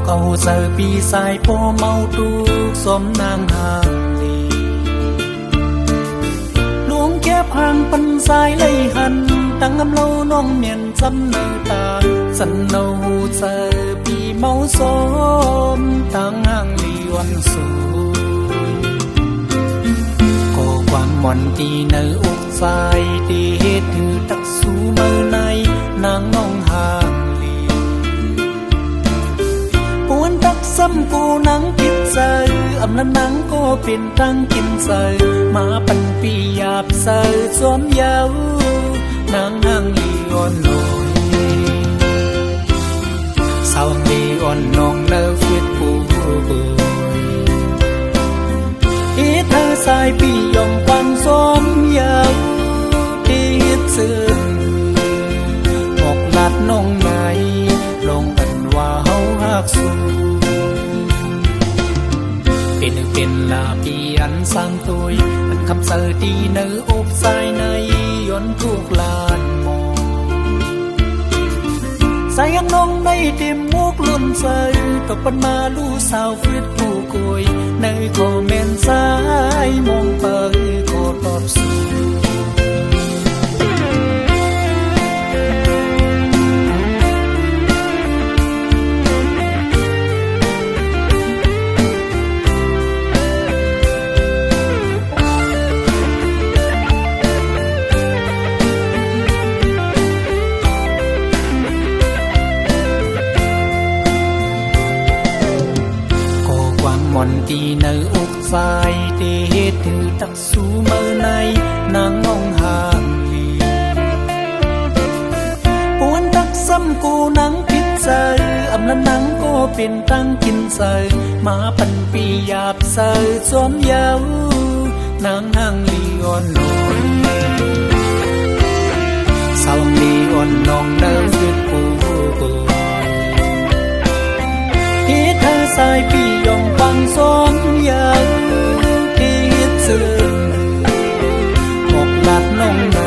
câu giờ bi sai po mau tu xóm nàng hàng lì luống kép hàng phân sai lấy hằn tăng âm lâu non miền dâm nở ta sân nâu giờ bi mau xóm tăng hàng lì oan sù có quan mòn tì nở ốc dài đi hết thứ tắc su mơ này nàng nong hàngซ้ำกูนังคิดเจออำนั้นนังก็เป็นตั้งกินเจอมาปันปีหยาบเจอสวมเยาวนางนางลีอ่อนลอยสาวลีอ่อนนองเลิกเวียดปูบอยอีเธอสายปียองควันสวมเยาปีเสื่อบอกลัดน้องไงลงกันว่าเฮาหักสูเป็นลาปีอันสร้างตัวอันคำเสอดีเนื้ออกใส่ในย้อนทุกลานมองใส่ยังน้องในเต็มมุกลุ่นเสอตกปันมาลู่สาวฟิตผู้กุยในคอมเมนต์สายมองเปิดขอตอบสื่อมอนตีเนื้ออกใส่เดชถือตักสูเมื่อในนางงองห่างลีปวนตักซ้ำกูนังพิษเจออำนั้นนังก็เป็นตั้งกินเจอมาปันปีหยาบเจอสวมเยาวนางห่างลีอ่อนลอยสาวลีอ่อนนองเนื้อเวียดปูบอยที่เธอสายปียองฟังสองยาวที่เสื่อบอกลัดน้องไหน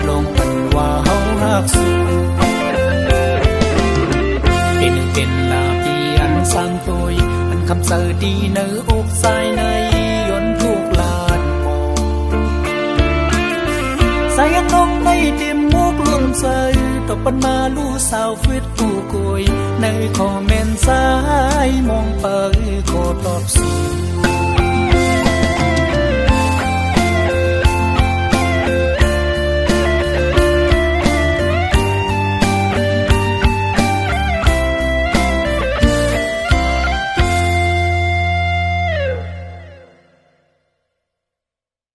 ลงปันว่าเฮาหักสูเป็นลาปีอันสร้างตัวอันคำเสอดีเนื้ออกใส่ในย้อนทุกลานมองใส่ยังน้องในเต็มมุกลุ่นเสอตกปันมาลู่สาวฟิตผู้กุยในคอมเมนต์สายมองเปิดขอตอบสื่อ